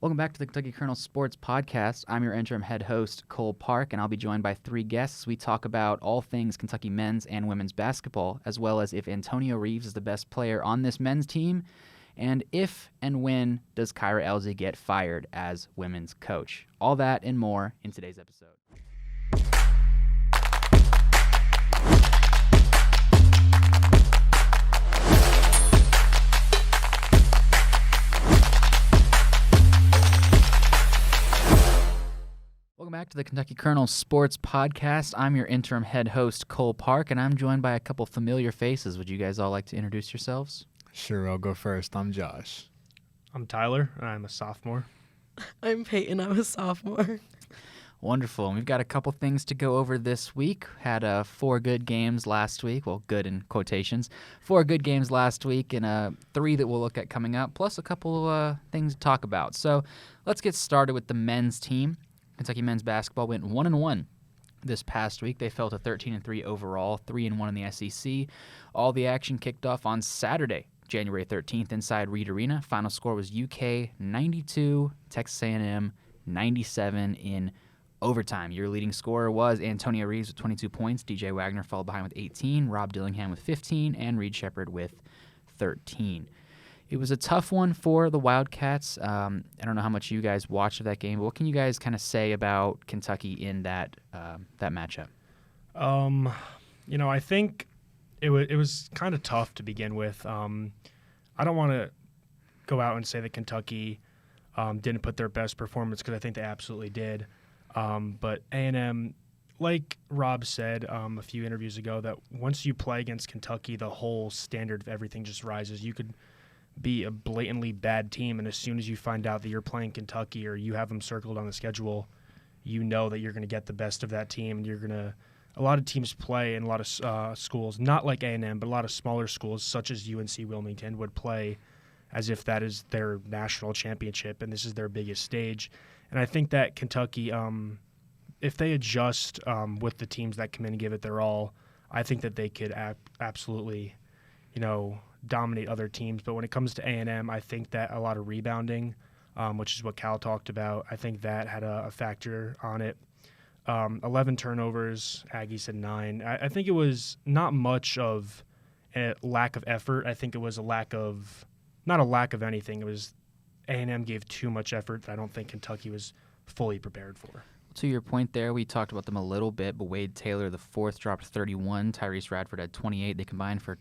Welcome back to the Kentucky Kernel Sports Podcast. I'm your interim head host, Cole Parke, and I'll be joined by three guests. We talk about all things Kentucky men's and women's basketball, as well as if Antonio Reeves is the best player on this men's team, and if and when does Kyra Elzy get fired as women's coach. All that and more in today's episode. Welcome back to the Kentucky Kernel Sports Podcast. I'm your interim head host, Cole Parke, and I'm joined by a couple familiar faces. Would you guys all like to introduce yourselves? Sure, I'll go first. I'm Josh. I'm Tyler, and I'm a sophomore. I'm Peyton. I'm a sophomore. Wonderful. And we've got a couple things to go over this week. Had 4 good games last week. Well, good in quotations. 4 good games last week and 3 that we'll look at coming up, plus a couple things to talk about. So let's get started with the men's team. Kentucky men's basketball went 1-1 this past week. They fell to 13-3 overall, 3-1 in the SEC. All the action kicked off on Saturday, January 13th, inside Reed Arena. Final score was UK 92, Texas A&M 97 in overtime. Your leading scorer was Antonio Reeves with 22 points. DJ Wagner followed behind with 18, Rob Dillingham with 15, and Reed Shepard with 13. It was a tough one for the Wildcats. I don't know how much you guys watched of that game, but what can you guys kind of say about Kentucky in that matchup? I think it was kind of tough to begin with. I don't want to go out and say that Kentucky didn't put their best performance, because I think they absolutely did. But A&M, like Rob said a few interviews ago, that once you play against Kentucky, the whole standard of everything just rises. You could be a blatantly bad team, and as soon as you find out that you're playing Kentucky or you have them circled on the schedule, you know that you're going to get the best of that team. And a lot of teams play in a lot of schools, not like A&M, but a lot of smaller schools such as UNC Wilmington would play as if that is their national championship and this is their biggest stage. And I think that Kentucky, if they adjust with the teams that come in and give it their all, I think that they could absolutely, dominate other teams. But when it comes to A&M, I think that a lot of rebounding, which is what Cal talked about, I think that had a factor on it. 11 turnovers, Aggies had 9. I think it was not much of a lack of effort. I think it was not a lack of anything. It was A&M gave too much effort that I don't think Kentucky was fully prepared for. To your point there, we talked about them a little bit, but Wade Taylor, the fourth, dropped 31. Tyrese Radford had 28. They combined for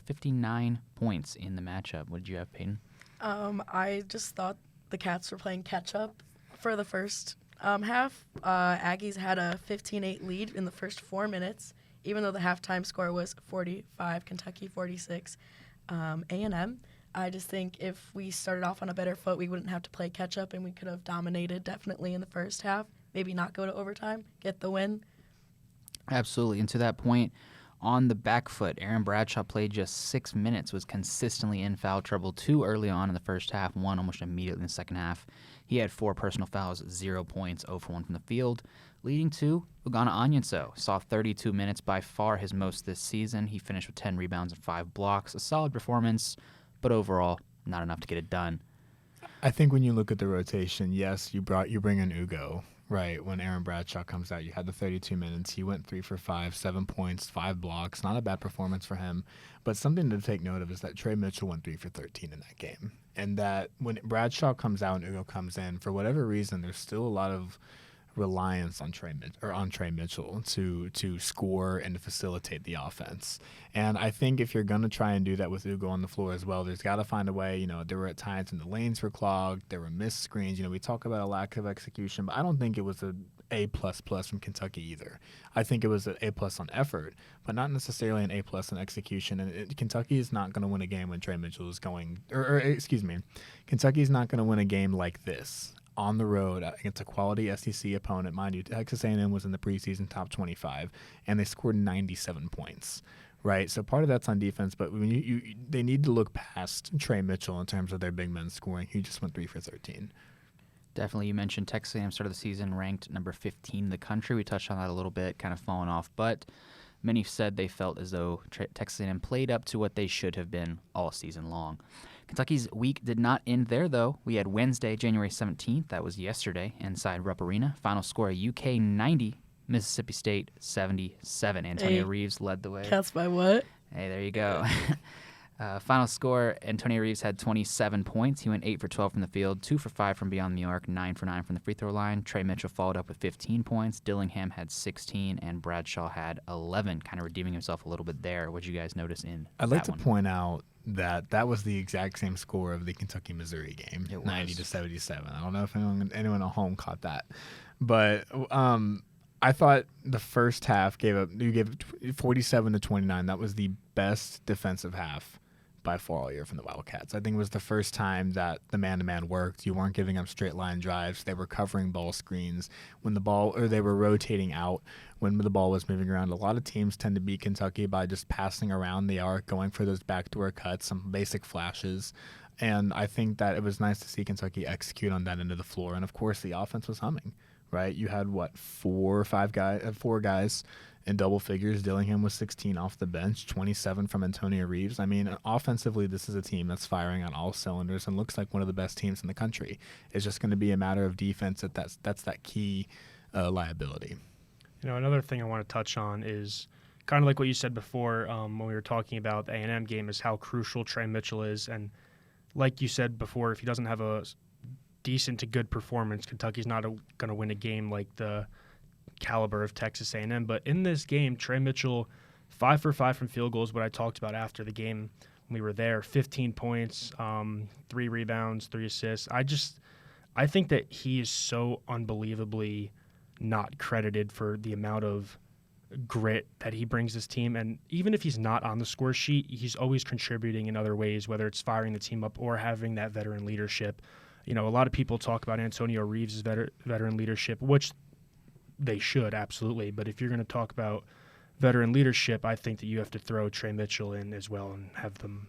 59 points in the matchup. What did you have, Peyton? I just thought the Cats were playing catch-up for the first half. Aggies had a 15-8 lead in the first 4 minutes, even though the halftime score was 45, Kentucky 46. A&M, I just think if we started off on a better foot, we wouldn't have to play catch-up, and we could have dominated definitely in the first half. Maybe not go to overtime, get the win. Absolutely. And to that point, on the back foot, Aaron Bradshaw played just 6 minutes, was consistently in foul trouble 2 early on in the first half, 1 almost immediately in the second half. He had 4 personal fouls, 0 points, 0 for 1 from the field, leading to Ugonna Onyenso. Saw 32 minutes, by far his most this season. He finished with 10 rebounds and 5 blocks. A solid performance, but overall, not enough to get it done. I think when you look at the rotation, yes, you bring in Ugo. Right, when Aaron Bradshaw comes out, you had the 32 minutes. He went 3 for 5, 7 points, 5 blocks. Not a bad performance for him. But something to take note of is that Trey Mitchell went 3 for 13 in that game. And that when Bradshaw comes out and Ugo comes in, for whatever reason, there's still a lot of reliance on Trey Mitchell to score and to facilitate the offense. And I think if you're going to try and do that with Ugo on the floor as well, there's got to find a way. There were at times when the lanes were clogged, there were missed screens. We talk about a lack of execution, but I don't think it was a A++ from Kentucky either. I think it was an A+ on effort, but not necessarily an A+ on execution. And Kentucky is not going to win a game when Trey Mitchell is going, Kentucky is not going to win a game like this on the road against a quality SEC opponent. Mind you, Texas A&M was in the preseason top 25, and they scored 97 points, right? So part of that's on defense, but when they need to look past Trey Mitchell in terms of their big men scoring. He just went 3 for 13. Definitely, you mentioned Texas A&M started the season ranked number 15 in the country. We touched on that a little bit, kind of falling off, but many said they felt as though Texas A&M played up to what they should have been all season long. Kentucky's week did not end there, though. We had Wednesday, January 17th. That was yesterday inside Rupp Arena. Final score, UK 90, Mississippi State 77. Antonio Reeves led the way. Cats by what? Hey, there you go. Final score, Antonio Reeves had 27 points. He went 8 for 12 from the field, 2 for 5 from beyond the arc, 9 for 9 from the free throw line. Trey Mitchell followed up with 15 points. Dillingham had 16, and Bradshaw had 11, kind of redeeming himself a little bit there. What did you guys notice in I'd like to one? point out that was the exact same score of the Kentucky-Missouri game, It 90 was. to 77. I don't know if anyone at home caught that. But I thought the first half you gave 47 to 29. That was the best defensive half by far all year from the Wildcats. I think it was the first time that the man-to-man worked. You weren't giving up straight line drives. They were covering ball screens when they were rotating out when the ball was moving around. A lot of teams tend to beat Kentucky by just passing around the arc, going for those backdoor cuts, some basic flashes. And I think that it was nice to see Kentucky execute on that end of the floor. And of course, the offense was humming, right? You had four guys in double figures. Dillingham was 16 off the bench, 27 from Antonio Reeves. I mean, offensively, this is a team that's firing on all cylinders and looks like one of the best teams in the country. It's just going to be a matter of defense that's that key liability. Another thing I want to touch on is kind of like what you said before when we were talking about the A&M game is how crucial Trey Mitchell is. And like you said before, if he doesn't have a decent to good performance, Kentucky's not going to win a game like the caliber of Texas A&M. But in this game, Trey Mitchell, 5 for 5 from field goals, what I talked about after the game when we were there, 15 points, 3 rebounds, 3 assists. I think that he is so unbelievably not credited for the amount of grit that he brings this team. And even if he's not on the score sheet, he's always contributing in other ways, whether it's firing the team up or having that veteran leadership. A lot of people talk about Antonio Reeves' veteran leadership, which they should, absolutely. But if you're going to talk about veteran leadership, I think that you have to throw Trey Mitchell in as well and have them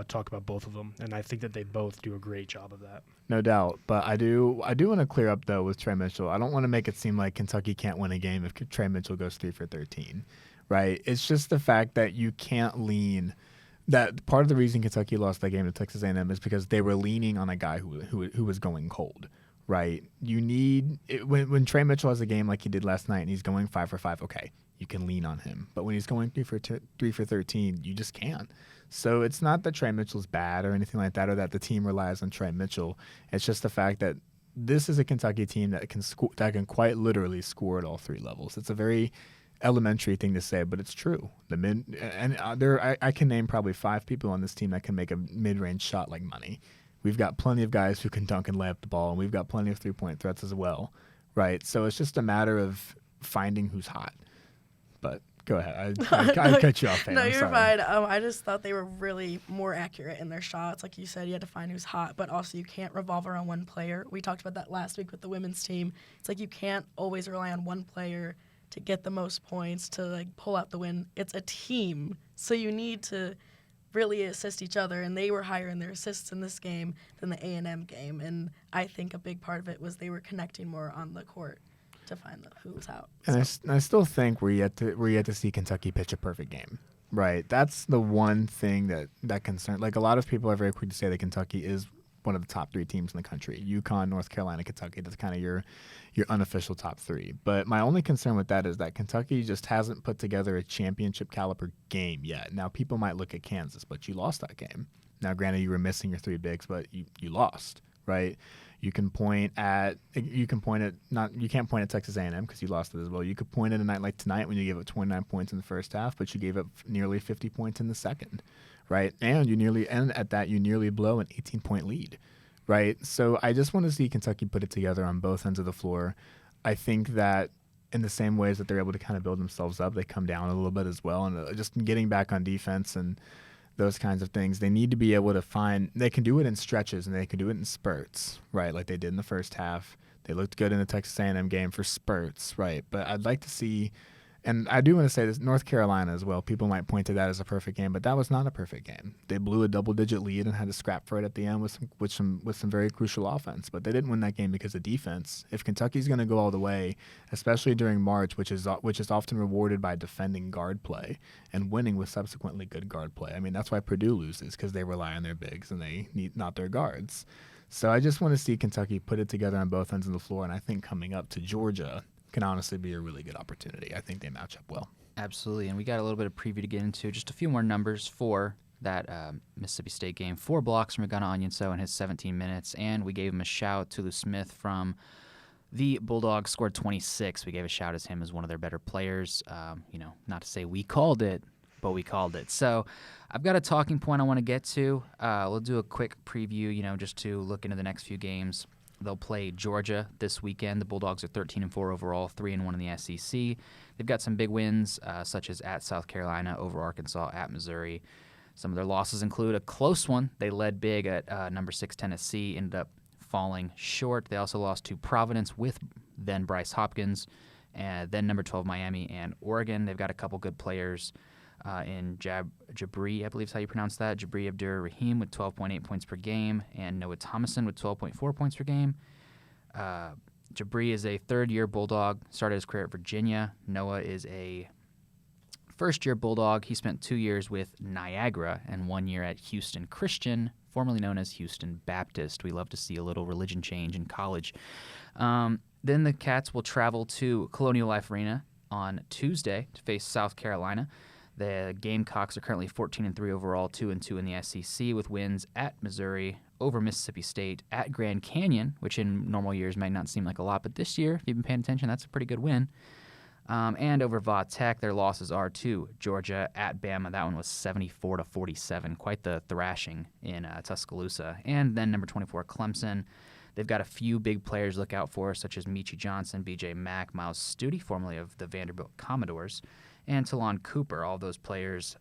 talk about both of them. And I think that they both do a great job of that. No doubt. But I do want to clear up, though, with Trey Mitchell. I don't want to make it seem like Kentucky can't win a game if Trey Mitchell goes 3 for 13, right? It's just the fact that you can't lean. That part of the reason Kentucky lost that game to Texas A&M is because they were leaning on a guy who was going cold, right? You need when Trey Mitchell has a game like he did last night and he's going 5 for 5, okay, you can lean on him. But when he's going 3 for 13, you just can't. So it's not that Trey Mitchell's bad or anything like that, or that the team relies on Trey Mitchell. It's just the fact that this is a Kentucky team that can quite literally score at all 3 levels. It's a very elementary thing to say, but it's true. I can name probably 5 people on this team that can make a mid-range shot like money. We've got plenty of guys who can dunk and lay up the ball, and we've got plenty of 3-point threats as well, right? So it's just a matter of finding who's hot. But go ahead. I cut you off, Pam. No, I'm you're sorry. fine. I just thought they were really more accurate in their shots. Like you said, you had to find who's hot, but also you can't revolve around one player. We talked about that last week with the women's team. It's like you can't always rely on one player to get the most points, to pull out the win. It's a team, so you need to really assist each other, and they were higher in their assists in this game than the A&M game, and I think a big part of it was they were connecting more on the court to find who was out. And I still think we're yet to see Kentucky pitch a perfect game, right? That's the one thing that concerns. Like, a lot of people are very quick to say that Kentucky is one of the top 3 teams in the country. UConn, North Carolina, Kentucky. That's kind of your unofficial top 3. But my only concern with that is that Kentucky just hasn't put together a championship caliber game yet. Now, people might look at Kansas, but you lost that game. Now, granted, you were missing your 3 bigs, but you lost, right? You can't point at Texas A&M because you lost it as well. You could point at a night like tonight when you gave up 29 points in the first half, but you gave up nearly 50 points in the second, right? And you nearly blow an 18-point lead, right? So I just want to see Kentucky put it together on both ends of the floor. I think that in the same ways that they're able to kind of build themselves up, they come down a little bit as well, and just getting back on defense and those kinds of things. They need to be able to they can do it in stretches and they can do it in spurts, right? Like they did in the first half. They looked good in the Texas A&M game for spurts, right? But I'd like to see And I do want to say this, North Carolina as well. People might point to that as a perfect game, but that was not a perfect game. They blew a double-digit lead and had to scrap for it at the end with some very crucial offense. But they didn't win that game because of defense. If Kentucky's going to go all the way, especially during March, which is often rewarded by defending guard play and winning with subsequently good guard play. I mean, that's why Purdue loses, because they rely on their bigs and they need not their guards. So I just want to see Kentucky put it together on both ends of the floor, and I think coming up to Georgia can honestly be a really good opportunity. I think they match up well. Absolutely, and we got a little bit of preview to get into. Just a few more numbers for that Mississippi State game. 4 blocks from Agana Onyenso in his 17 minutes, and we gave him a shout. Tulu Smith from the Bulldogs scored 26. We gave a shout as him as one of their better players. Not to say we called it, but we called it. So I've got a talking point I want to get to. We'll do a quick preview, just to look into the next few games. They'll play Georgia this weekend. The Bulldogs are 13-4 overall, 3-1 in the SEC. They've got some big wins, such as at South Carolina, over Arkansas, at Missouri. Some of their losses include a close one. They led big at number 6 Tennessee, ended up falling short. They also lost to Providence with then Bryce Hopkins, and then number 12 Miami and Oregon. They've got a couple good players in Jabri, I believe is how you pronounce that. Jabri Abdur-Rahim with 12.8 points per game, and Noah Thomason with 12.4 points per game. Jabri is a third-year Bulldog, started his career at Virginia. Noah is a first-year Bulldog. He spent 2 years with Niagara and 1 year at Houston Christian, formerly known as Houston Baptist. We love to see a little religion change in college. Then the Cats will travel to Colonial Life Arena on Tuesday to face South Carolina. The Gamecocks are currently 14-3 overall, 2-2 in the SEC, with wins at Missouri, over Mississippi State, at Grand Canyon, which in normal years might not seem like a lot, but this year, if you've been paying attention, that's a pretty good win. And over Va Tech, their losses are to Georgia, at Bama. That one was 74-47, quite the thrashing in Tuscaloosa. And then number 24, Clemson. They've got a few big players to look out for, such as Michi Johnson, B.J. Mack, Miles Stute, formerly of the Vanderbilt Commodores, and Talon Cooper. All those players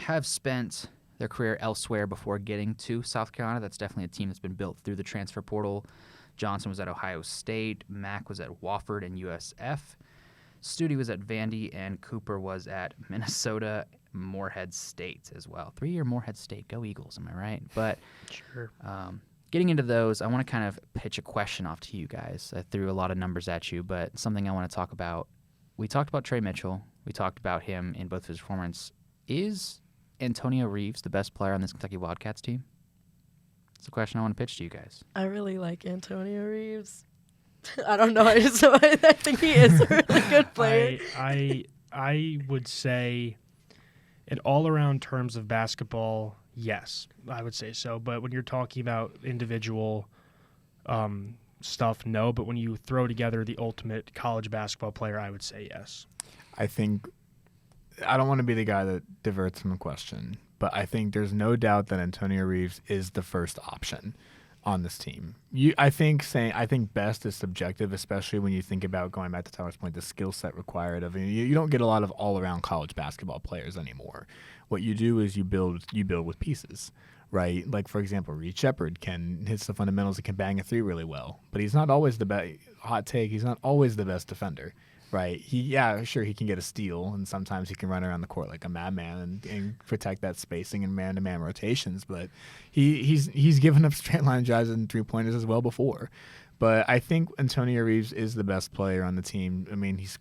have spent their career elsewhere before getting to South Carolina. That's definitely a team that's been built through the transfer portal. Johnson was at Ohio State. Mack was at Wofford and USF. Stute was at Vandy, and Cooper was at Minnesota Morehead State as well. 3-year Morehead State. Go Eagles, am I right? But Sure. Getting into those, I want to kind of pitch a question off to you guys. I threw a lot of numbers at you, but something I want to talk about. We talked about Trey Mitchell. We talked about him in both of his performance. Is Antonio Reeves the best player on this Kentucky Wildcats team? It's a question I want to pitch to you guys. I really like Antonio Reeves. I don't know. I think he is a really good player. I would say in all-around terms of basketball, yes, I would say so. But when you're talking about individual stuff, no. But when you throw together the ultimate college basketball player, I would say yes. I think I don't want to be the guy that diverts from the question, but I think there's no doubt that Antonio Reeves is the first option on this team. I think best is subjective, especially when you think about, going back to Tyler's point, the skill set required of you don't get a lot of all-around college basketball players anymore. What you do is you build with pieces, right? Like, for example, Reed Shepherd can hit the fundamentals and can bang a three really well, but he's not always the best. Hot take, he's not always the best defender. Right. He can get a steal, and sometimes he can run around the court like a madman and protect that spacing and man-to-man rotations. But he's given up straight line drives and 3-pointers as well before. But I think Antonio Reeves is the best player on the team. I mean, he's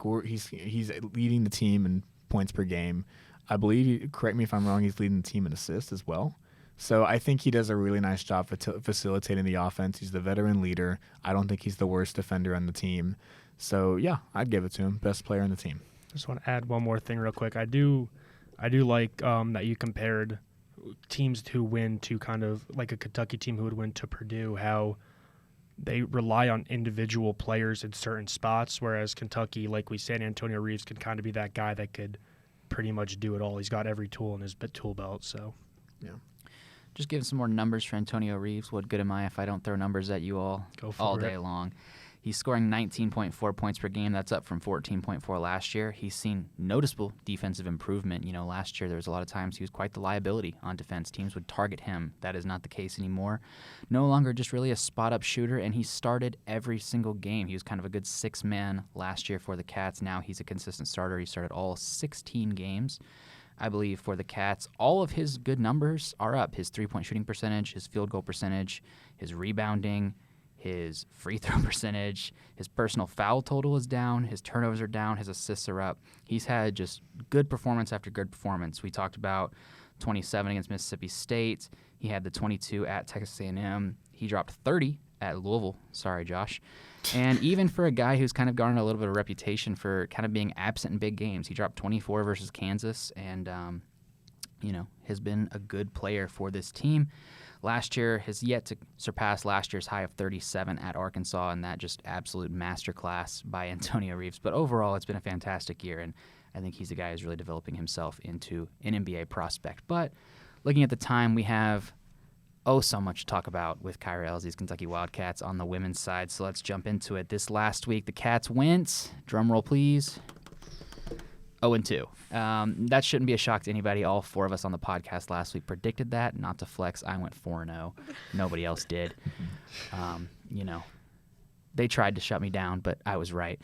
leading the team in points per game. I believe, correct me if I'm wrong, he's leading the team in assists as well. So I think he does a really nice job facilitating the offense. He's the veteran leader. I don't think he's the worst defender on the team. So, yeah, I'd give it to him. Best player on the team. Just want to add one more thing real quick. I do like that you compared teams who win to kind of like a Kentucky team who would win to Purdue, how they rely on individual players in certain spots, whereas Kentucky, like we said, Antonio Reeves could kind of be that guy that could pretty much do it all. He's got every tool in his tool belt. So, yeah. Just giving some more numbers for Antonio Reeves. What good am I if I don't throw numbers at you all day long? He's scoring 19.4 points per game. That's up from 14.4 last year. He's seen noticeable defensive improvement. Last year there was a lot of times he was quite the liability on defense. Teams would target him. That is not the case anymore. No longer just really a spot-up shooter, and he started every single game. He was kind of a good six-man last year for the Cats. Now he's a consistent starter. He started all 16 games, I believe, for the Cats. All of his good numbers are up. His three-point shooting percentage, his field goal percentage, his rebounding, his free throw percentage, his personal foul total is down, his turnovers are down, his assists are up. He's had just good performance after good performance. We talked about 27 against Mississippi State. He had the 22 at Texas A&M. He dropped 30 at Louisville. Sorry, Josh. And even for a guy who's kind of garnered a little bit of reputation for kind of being absent in big games, he dropped 24 versus Kansas and, has been a good player for this team. Last year has yet to surpass last year's high of 37 at Arkansas, and that just absolute masterclass by Antonio Reeves. But overall, it's been a fantastic year, and I think he's a guy who's really developing himself into an NBA prospect. But looking at the time, we have so much to talk about with Kyra Elzy's Kentucky Wildcats on the women's side, so let's jump into it. This last week, the Cats went, drum roll please, 0-2. That shouldn't be a shock to anybody. All four of us on the podcast last week predicted that. Not to flex, I went 4-0. Nobody else did. They tried to shut me down, but I was right.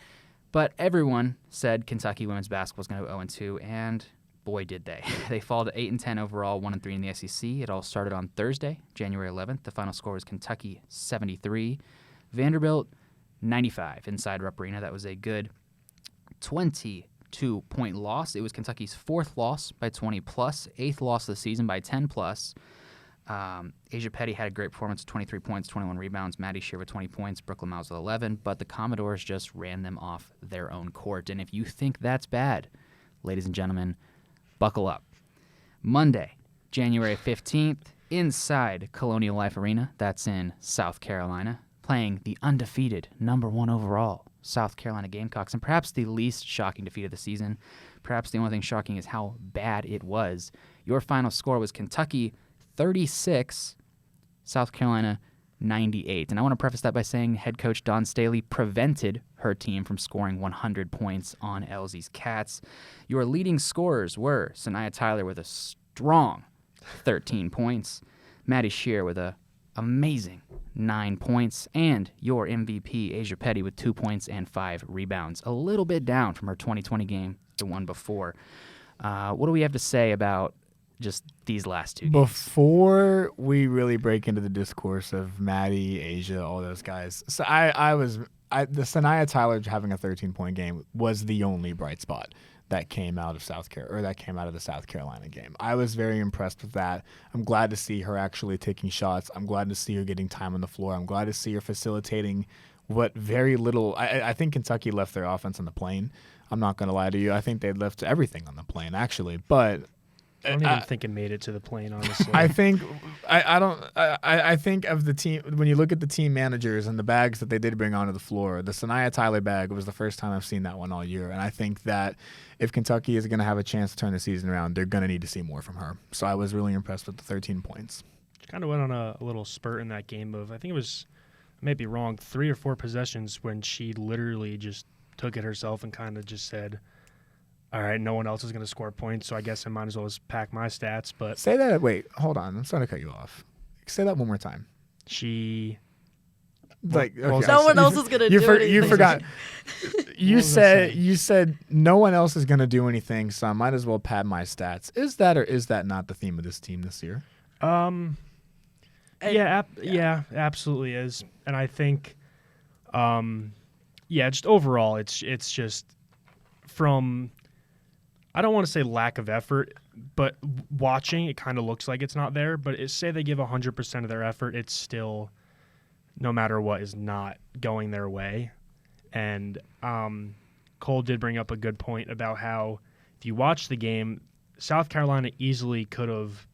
But everyone said Kentucky women's basketball was going to go 0-2, and boy, did they. They fall to 8-10 overall, 1-3 in the SEC. It all started on Thursday, January 11th. The final score was Kentucky 73, Vanderbilt 95 inside Rupp Arena. That was a good 22-point loss. It was Kentucky's fourth loss by 20+, eighth loss of the season by 10+. Asia Petty had a great performance with 23 points, 21 rebounds. Maddie Shear with 20 points, Brooklyn Miles with 11, but the Commodores just ran them off their own court. And if you think that's bad, ladies and gentlemen, buckle up. Monday, January 15th, inside Colonial Life Arena, that's in South Carolina, playing the undefeated #1 overall South Carolina Gamecocks, and perhaps the least shocking defeat of the season. Perhaps the only thing shocking is how bad it was. Your final score was Kentucky 36, South Carolina 98. And I want to preface that by saying head coach Dawn Staley prevented her team from scoring 100 points on Elzy's Cats. Your leading scorers were Sanaya Tyler with a strong 13 points, Maddie Shear with a amazing 9 points, and your MVP, Asia Petty, with 2 points and 5 rebounds. A little bit down from her 2020 game, the one before. What do we have to say about just these last two games? Before we really break into the discourse of Maddie, Asia, all those guys, so the Sanaya Tyler having a 13-point game was the only bright spot that came out of the South Carolina game. I was very impressed with that. I'm glad to see her actually taking shots. I'm glad to see her getting time on the floor. I'm glad to see her facilitating what very little. I think Kentucky left their offense on the plane. I'm not going to lie to you. I think they left everything on the plane, actually. But I don't even think it made it to the plane, honestly. I think of the team, when you look at the team managers and the bags that they did bring onto the floor, the Sanaya Tyler bag was the first time I've seen that one all year. And I think that if Kentucky is going to have a chance to turn the season around, they're going to need to see more from her. So I was really impressed with the 13 points. She kind of went on a little spurt in that game of, I think it was, I may be wrong, 3 or 4 possessions when she literally just took it herself and kind of just said, all right, no one else is going to score points, so I guess I might as well just pack my stats. But say that. Wait, hold on. I'm sorry to cut you off. Say that one more time. She, like, well, okay. No one else is going to do anything. You forgot. You said no one else is going to do anything, so I might as well pad my stats. Is that or is that not the theme of this team this year? Yeah, absolutely is. And I think, just overall, it's just from. I don't want to say lack of effort, but watching, it kind of looks like it's not there. But say they give 100% of their effort, it's still, no matter what, is not going their way. And Cole did bring up a good point about how if you watch the game, South Carolina easily could have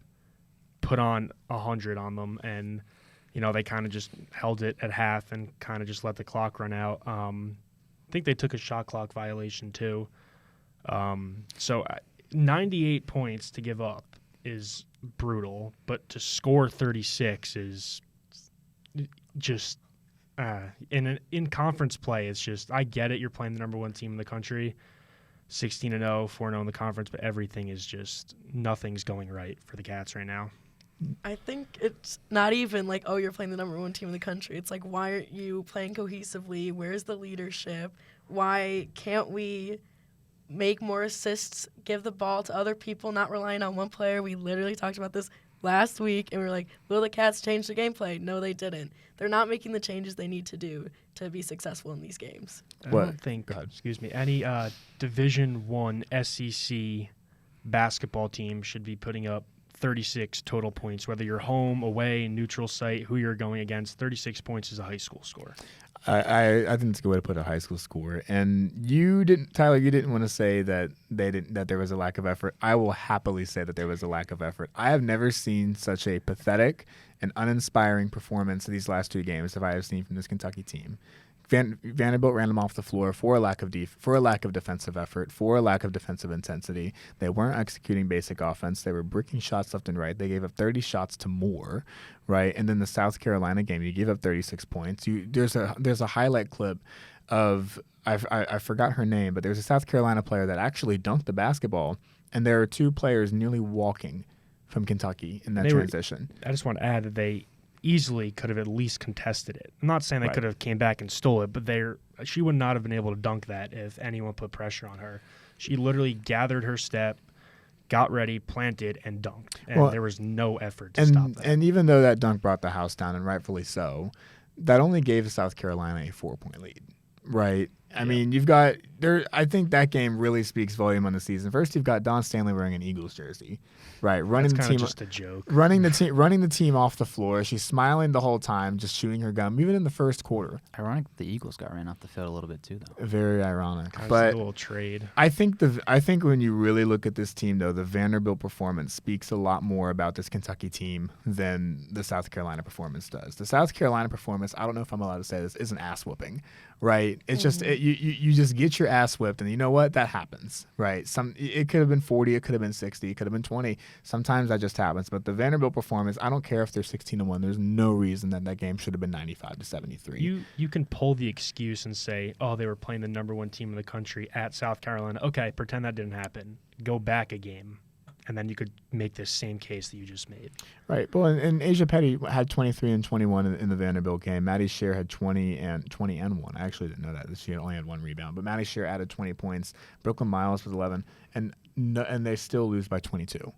put on 100 on them, and they kind of just held it at half and kind of just let the clock run out. I think they took a shot clock violation too. So 98 points to give up is brutal, but to score 36 is just In conference play, it's just, I get it. You're playing the number one team in the country, 16-0, 4-0 in the conference, but everything is just, nothing's going right for the Cats right now. I think it's not even like, oh, you're playing the number one team in the country. It's like, why aren't you playing cohesively? Where's the leadership? Why can't we make more assists, give the ball to other people, not relying on one player? We literally talked about this last week, and we were like, will the Cats change the gameplay? No, they didn't. They're not making the changes they need to do to be successful in these games. I don't think, any Division I SEC basketball team should be putting up 36 total points, whether you're home, away, neutral site, who you're going against. 36 points is a high school score. I think it's a good way to put a high school score. And you didn't, Tyler, you didn't want to say that that there was a lack of effort. I will happily say that there was a lack of effort. I have never seen such a pathetic and uninspiring performance these last two games that I have seen from this Kentucky team. Vanderbilt ran them off the floor for a lack of defensive effort, for a lack of defensive intensity. They weren't executing basic offense. They were bricking shots left and right. They gave up 30 shots to Moore, right? And then the South Carolina game, you gave up 36 points. There's a highlight clip of I forgot her name, but there's a South Carolina player that actually dunked the basketball, and there are two players nearly walking from Kentucky in that transition. I just want to add that they easily could have at least contested it. I'm not saying they could have came back and stole it, but she would not have been able to dunk that if anyone put pressure on her. She literally gathered her step, got ready, planted, and dunked. And there was no effort to stop that. And even though that dunk brought the house down, and rightfully so, that only gave South Carolina a 4-point lead, right? I mean, you've got there. I think that game really speaks volume on the season. First, you've got Don Stanley wearing an Eagles jersey, right? Running That's the team, just a joke. Running the team off the floor. She's smiling the whole time, just chewing her gum, even in the first quarter. Ironic the Eagles got ran off the field a little bit too, though. Very ironic. But a little trade. I think when you really look at this team, though, the Vanderbilt performance speaks a lot more about this Kentucky team than the South Carolina performance does. The South Carolina performance, I don't know if I'm allowed to say this, is an ass whooping, right? It's just you just get your ass whipped, and you know what? That happens, right? It could have been 40, it could have been 60, it could have been 20. Sometimes that just happens. But the Vanderbilt performance, I don't care if they're 16-1. There's no reason that game should have been 95-73. You can pull the excuse and say, oh, they were playing the number one team in the country at South Carolina. Okay, pretend that didn't happen. Go back a game, and then you could make this same case that you just made. Right. Well, and Asia Petty had 23 and 21 in the Vanderbilt game. Maddie Shear had 20 and 1. I actually didn't know that. She only had one rebound. But Maddie Shear added 20 points. Brooklyn Miles was 11, and they still lose by 22.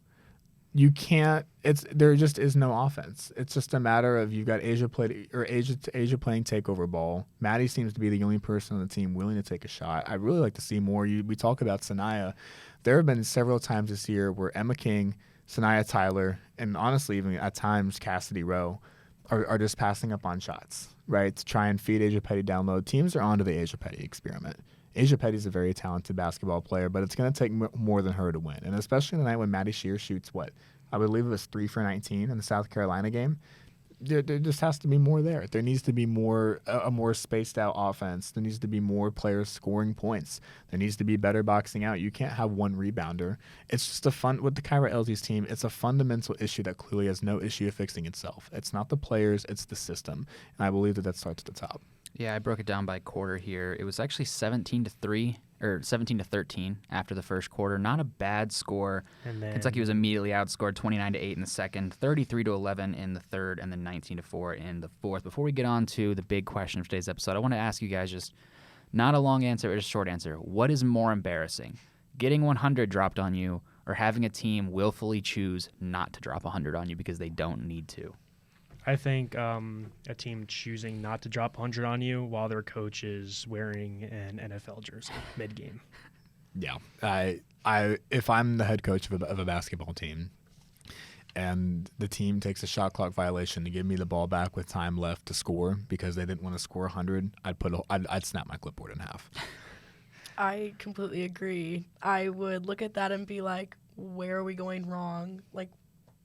You can't. There just is no offense. It's just a matter of you've got Asia playing takeover ball. Maddie seems to be the only person on the team willing to take a shot. I'd really like to see more. We talk about Sanaya. There have been several times this year where Emma King, Sanaya Tyler, and honestly even at times Cassidy Rowe are just passing up on shots, right, to try and feed Asia Petty down low. Teams are onto the Asia Petty experiment. Asia Petty is a very talented basketball player, but it's going to take more than her to win. And especially tonight when Maddie Shear shoots I believe it was 3 for 19 in the South Carolina game. There just has to be more there. There needs to be a more spaced out offense. There needs to be more players scoring points. There needs to be better boxing out. You can't have one rebounder. It's just with the Kyra Elzy's team, it's a fundamental issue that clearly has no issue fixing itself. It's not the players, it's the system. And I believe that starts at the top. Yeah, I broke it down by quarter here. It was actually 17-3 or 17-13 after the first quarter. Not a bad score. And then Kentucky was immediately outscored 29-8 in the second, 33-11 in the third, and then 19-4 in the fourth. Before we get on to the big question of today's episode, I want to ask you guys just not a long answer, but just a short answer. What is more embarrassing, getting 100 dropped on you or having a team willfully choose not to drop 100 on you because they don't need to? I think a team choosing not to drop 100 on you while their coach is wearing an NFL jersey mid-game. Yeah. If I'm the head coach of a basketball team and the team takes a shot clock violation to give me the ball back with time left to score because they didn't want to score 100, I'd snap my clipboard in half. I completely agree. I would look at that and be like, where are we going wrong? Like,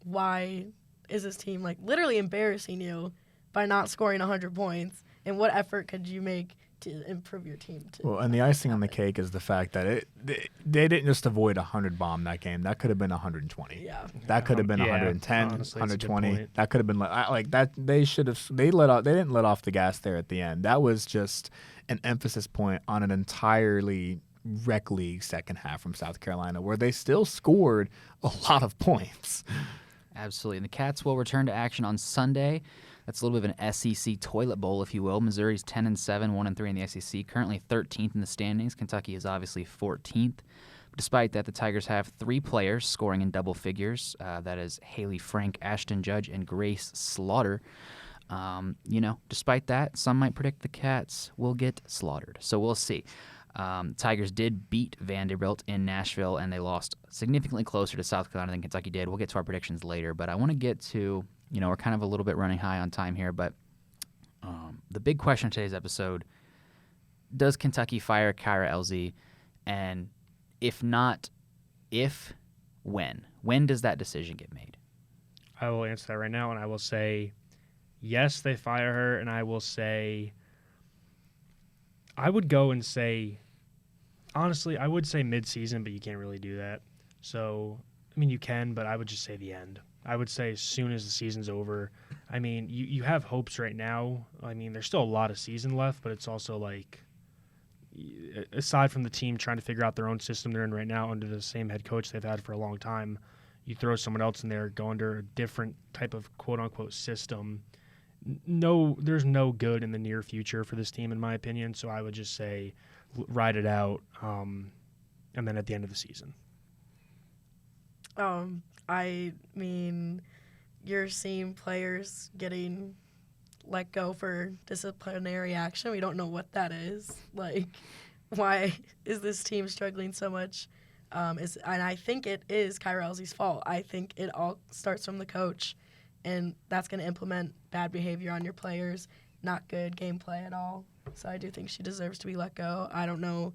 why is this team literally embarrassing you by not scoring 100 points? And what effort could you make to improve your team. Well, and the icing on the cake is the fact that they didn't just avoid 100 bomb that game. That could have been 120. Yeah. That could have been Yeah, 110, honestly, 120. That could have been like that. They should have. They didn't let off the gas there at the end. That was just an emphasis point on an entirely rec league second half from South Carolina, where they still scored a lot of points. Absolutely. And the Cats will return to action on Sunday. That's a little bit of an SEC toilet bowl, if you will. Missouri's 10-7, 1-3 in the SEC, currently 13th in the standings. Kentucky is obviously 14th. But despite that, the Tigers have 3 players scoring in double figures. That is Haley Frank, Ashton Judge, and Grace Slaughter. Despite that, some might predict the Cats will get slaughtered. So we'll see. Tigers did beat Vanderbilt in Nashville, and they lost significantly closer to South Carolina than Kentucky did. We'll get to our predictions later, but I want to get to, we're kind of a little bit running high on time here, but the big question of today's episode, does Kentucky fire Kyra Elzy? And if not, when? When does that decision get made? I will answer that right now, and I will say yes, they fire her, and I will say I would go and say, honestly, I would say mid-season, but you can't really do that. So, you can, but I would just say the end. I would say as soon as the season's over. You have hopes right now. There's still a lot of season left, but it's also like, aside from the team trying to figure out their own system they're in right now under the same head coach they've had for a long time, you throw someone else in there, go under a different type of quote-unquote system. No, there's no good in the near future for this team, in my opinion. So I would just say ride it out, and then at the end of the season. You're seeing players getting let go for disciplinary action. We don't know what that is. Like, why is this team struggling so much? And I think it is Kyra Elzy's fault. I think it all starts from the coach, and that's going to implement bad behavior on your players, not good gameplay at all. So I do think she deserves to be let go. I don't know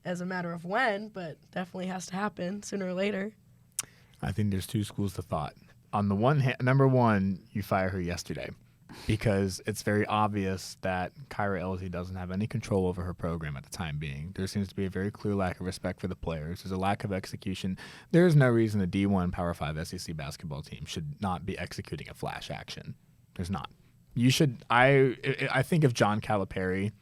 as a matter of when, but definitely has to happen sooner or later. I think there's 2 schools of thought. On the one hand, number one, you fire her yesterday because it's very obvious that Kyra Elzy doesn't have any control over her program at the time being. There seems to be a very clear lack of respect for the players. There's a lack of execution. There is no reason a D1 Power 5 SEC basketball team should not be executing a flash action. There's not. You should. I think if John Calipari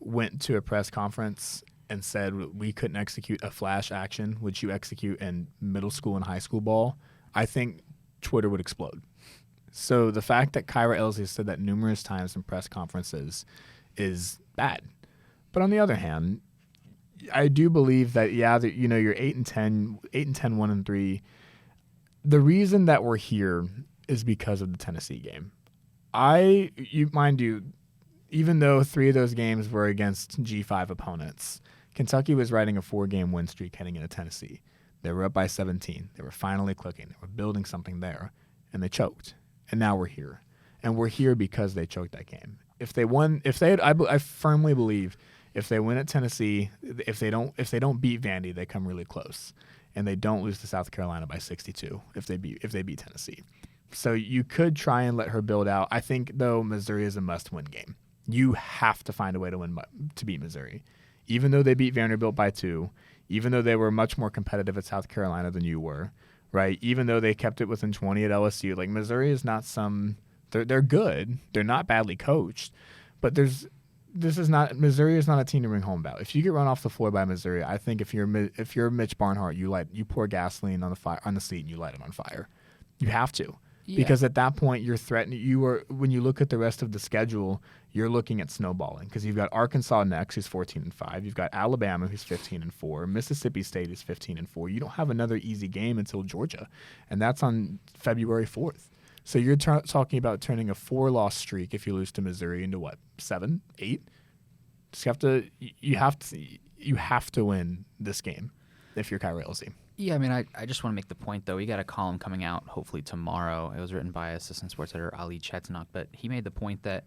went to a press conference and said we couldn't execute a flash action, which you execute in middle school and high school ball, I think Twitter would explode. So the fact that Kyra Elzy said that numerous times in press conferences is bad. But on the other hand, I do believe that you're 8-10, 1-3. The reason that we're here is because of the Tennessee game. Mind you, even though 3 of those games were against G5 opponents, Kentucky was riding a 4-game win streak heading into Tennessee. They were up by 17. They were finally clicking. They were building something there, and they choked. And now we're here, and we're here because they choked that game. If they won, I firmly believe if they win at Tennessee, if they don't beat Vandy, they come really close, and they don't lose to South Carolina by 62 if they beat Tennessee. So you could try and let her build out. I think though Missouri is a must-win game. You have to find a way to beat Missouri, even though they beat Vanderbilt by 2. Even though they were much more competitive at South Carolina than you were, right? Even though they kept it within 20 at LSU, like Missouri is not they're good. They're not badly coached, but Missouri is not a team to bring home about. If you get run off the floor by Missouri, I think if you're Mitch Barnhart, you pour gasoline on the seat and you light it on fire. You have to. Yeah. Because at that point you're threatening. When you look at the rest of the schedule, you're looking at snowballing because you've got Arkansas next, who's 14-5. You've got Alabama, who's 15-4. Mississippi State is 15-4. You don't have another easy game until Georgia, and that's on February 4th. So you're talking about turning a 4-loss streak if you lose to Missouri into what, 7, 8? You have to win this game if you're Kyra Elzy. Yeah, I just want to make the point, though. We got a column coming out hopefully tomorrow. It was written by assistant sports editor Ali Chetznok, but he made the point that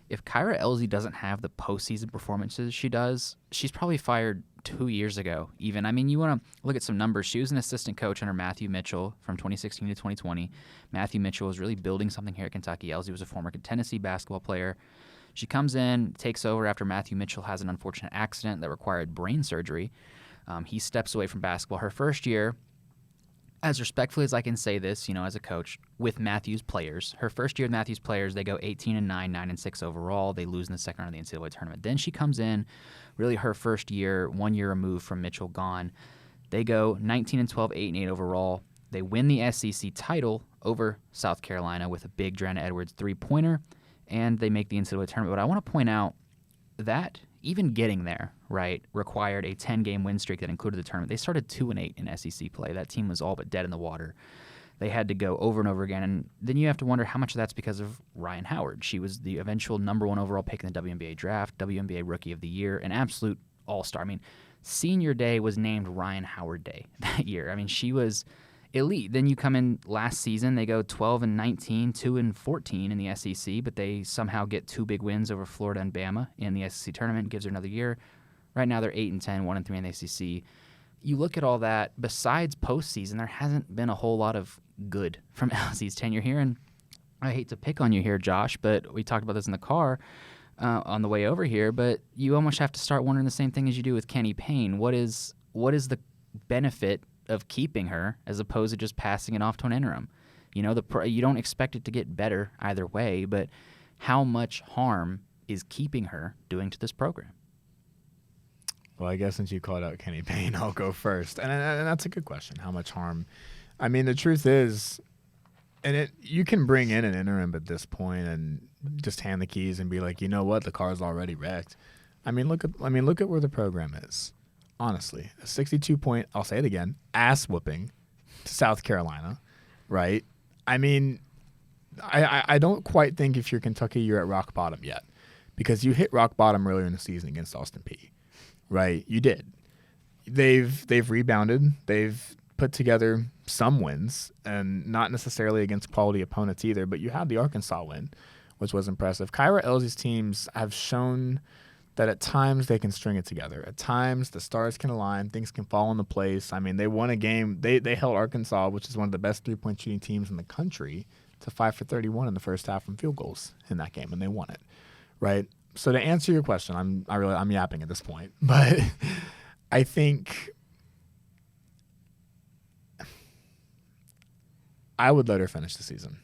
if Kyra Elzy doesn't have the postseason performances she does, she's probably fired 2 years ago even. You want to look at some numbers. She was an assistant coach under Matthew Mitchell from 2016 to 2020. Matthew Mitchell was really building something here at Kentucky. Elzy was a former Tennessee basketball player. She comes in, takes over after Matthew Mitchell has an unfortunate accident that required brain surgery. He steps away from basketball. Her first year, as respectfully as I can say this, as a coach, with Matthew's players. Her first year with Matthew's players, they go 18-9, 9-6 overall. They lose in the second round of the NCAA tournament. Then she comes in, really her first year, 1 year removed from Mitchell gone. They go 19-12, 8-8 overall. They win the SEC title over South Carolina with a big Drenna Edwards three-pointer, and they make the NCAA tournament. But I want to point out that even getting there, right, required a 10-game win streak that included the tournament. They started 2-8 in SEC play. That team was all but dead in the water. They had to go over and over again. And then you have to wonder how much of that's because of Ryan Howard. She was the eventual number 1 overall pick in the WNBA draft, WNBA Rookie of the Year, an absolute all-star. I mean, senior day was named Ryan Howard Day that year. I mean, she was elite. Then you come in last season, they go 12-19, 2-14 in the SEC, but they somehow get 2 big wins over Florida and Bama in the SEC tournament. Gives her another year. Right now they're 8-10, 1-3 in the SEC. You look at all that, besides postseason, there hasn't been a whole lot of good from Elzy's tenure here. And I hate to pick on you here, Josh, but we talked about this in the car on the way over here, but you almost have to start wondering the same thing as you do with Kenny Payne. What is the benefit of keeping her as opposed to just passing it off to an interim? You don't expect it to get better either way, but how much harm is keeping her doing to this program? Well, I guess since you called out Kenny Payne, I'll go first. And that's a good question. How much harm? I mean, the truth is, you can bring in an interim at this point and just hand the keys and be like, you know what, the car's already wrecked. I mean, look at where the program is. Honestly, a 62-point, I'll say it again, ass whooping to South Carolina, right? I mean, I don't quite think if you're Kentucky, you're at rock bottom yet, because you hit rock bottom earlier in the season against Austin Peay, right? You did. They've rebounded. They've put together some wins, and not necessarily against quality opponents either, but you had the Arkansas win, which was impressive. Kyra Elzy's teams have shown that at times they can string it together. At times the stars can align, things can fall into place. I mean, they won a game. They held Arkansas, which is one of the best three-point shooting teams in the country, to 5 for 31 in the first half from field goals in that game, and they won it, right? So to answer your question, I'm yapping at this point, but I think I would let her finish the season,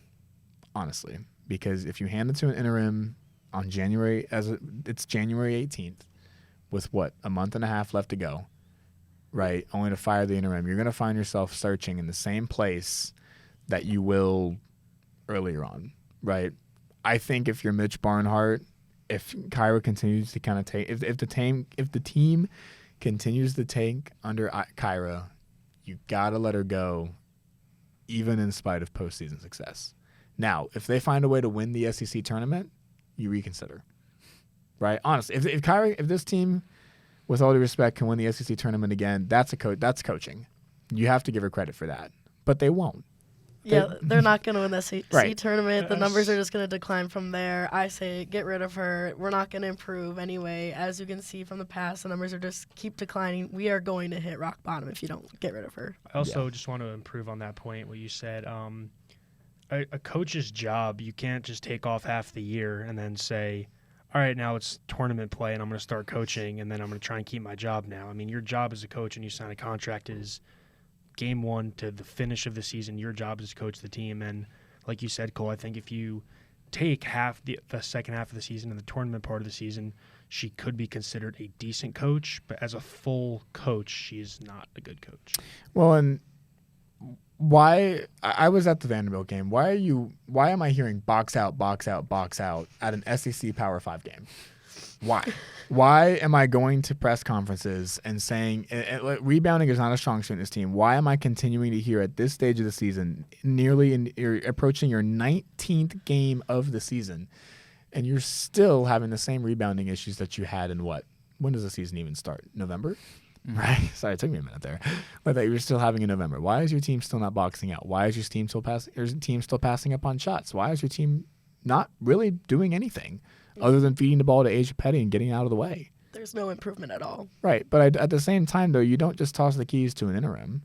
honestly, because if you hand it to an interim on it's January 18th, with a month and a half left to go, right? Only to fire the interim, you're going to find yourself searching in the same place that you will earlier on, right? I think if you're Mitch Barnhart, if Kyra continues to kind of take, if the team continues to tank under Kyra, you gotta let her go, even in spite of postseason success. Now, if they find a way to win the SEC tournament, you reconsider, right? Honestly, if this team, with all due respect, can win the SEC tournament again, that's coaching. You have to give her credit for that, but they won't. Yeah, they're not going to win the SEC Right. tournament. The numbers are just going to decline from there. I say get rid of her. We're not going to improve anyway. As you can see from the past, the numbers are just keep declining. We are going to hit rock bottom if you don't get rid of her. I also just want to improve on that point, what you said. A coach's job, you can't just take off half the year and then say, all right, now it's tournament play and I'm going to start coaching and then I'm going to try and keep my job now. I mean, your job as a coach and you sign a contract is game one to the finish of the season. Your job is to coach the team. And like you said, Cole, I think if you take half the second half of the season and the tournament part of the season, she could be considered a decent coach. But as a full coach, she's not a good coach. Well, and why I was at the Vanderbilt game. Why am I hearing box out, box out, box out at an SEC Power 5 game? Why am I going to press conferences and saying rebounding is not a strong suit in this team? Why am I continuing to hear at this stage of the season, you're approaching your 19th game of the season, and you're still having the same rebounding issues that you had in when does the season even start? November? Right? Sorry, it took me a minute there. But that you're still having in November. Why is your team still not boxing out? Why is your team still passing up on shots? Why is your team not really doing anything other than feeding the ball to Asia Petty and getting out of the way? There's no improvement at all. Right. But at the same time, though, you don't just toss the keys to an interim.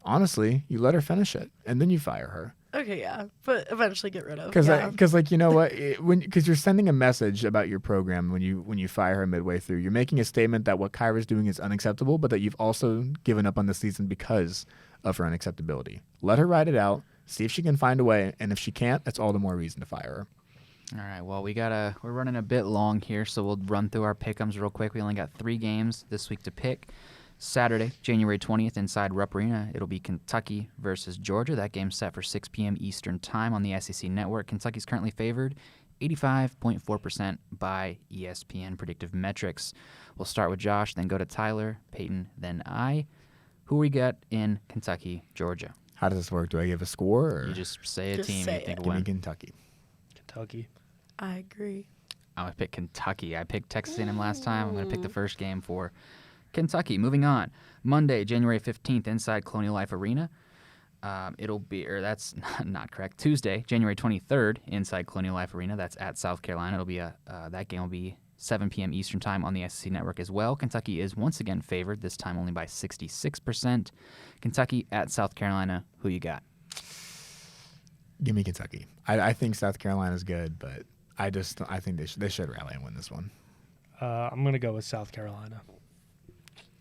Honestly, you let her finish it, and then you fire her. Okay, yeah, but eventually get rid of. Because like you know what, because you're sending a message about your program when you fire her midway through. You're making a statement that what Kyra's doing is unacceptable, but that you've also given up on the season because of her unacceptability. Let her ride it out. See if she can find a way, and if she can't, that's all the more reason to fire her. All right, well, we're running a bit long here, so we'll run through our pick'ems real quick. We only got 3 games this week to pick. Saturday, January 20th, inside Rupp Arena, it'll be Kentucky versus Georgia. That game's set for 6 p.m. Eastern Time on the SEC Network. Kentucky's currently favored 85.4% by ESPN Predictive Metrics. We'll start with Josh, then go to Tyler, Peyton, then I. Who we got in Kentucky, Georgia? How does this work? Do I give a score? Or? You just say a Just team say you think it. will Give me win. Kentucky. Kentucky. I agree. I'm going to pick Kentucky. I picked Texas A&M last time. I'm going to pick the first game for Kentucky. Moving on. Monday, January 15th, inside Colonial Life Arena. It'll be, or that's not correct. Tuesday, January 23rd, inside Colonial Life Arena. That's at South Carolina. It'll be that game will be 7 p.m. Eastern Time on the SEC Network as well. Kentucky is once again favored, this time only by 66%. Kentucky at South Carolina. Who you got? Give me Kentucky. I think South Carolina's good, but I think they should rally and win this one. I'm going to go with South Carolina.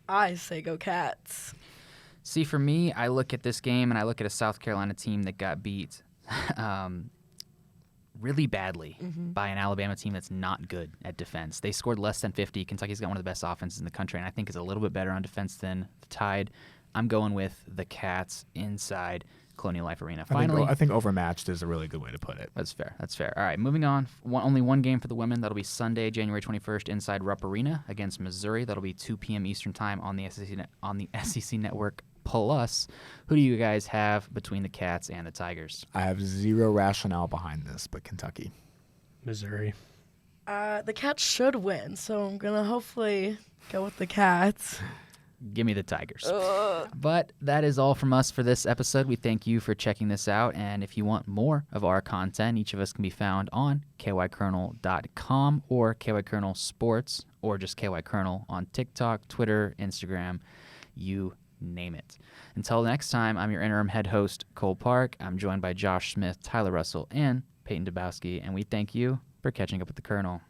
I say go Cats. See, for me, I look at this game and I look at a South Carolina team that got beat really badly by an Alabama team that's not good at defense. They scored less than 50. Kentucky's got one of the best offenses in the country, and I think is a little bit better on defense than the Tide. I'm going with the Cats inside Colonial Life Arena. Finally, I think overmatched is a really good way to put it. That's fair. That's fair. All right, moving on. Only one game for the women. That'll be Sunday, January 21st, inside Rupp Arena against Missouri. That'll be 2 p.m. Eastern Time on the SEC Network Plus. Who do you guys have between the Cats and the Tigers? I have zero rationale behind this, but Kentucky. Missouri. The Cats should win, so I'm gonna hopefully go with the Cats. Give me the Tigers. But that is all from us for this episode. We thank you for checking this out. And if you want more of our content, each of us can be found on kykernel.com or KY Kernel Sports or just KY Kernel on TikTok, Twitter, Instagram, you name it. Until next time, I'm your interim head host, Cole Parke. I'm joined by Josh Smith, Tyler Russell, and Peyton Dybowski. And we thank you for catching up with the Kernel.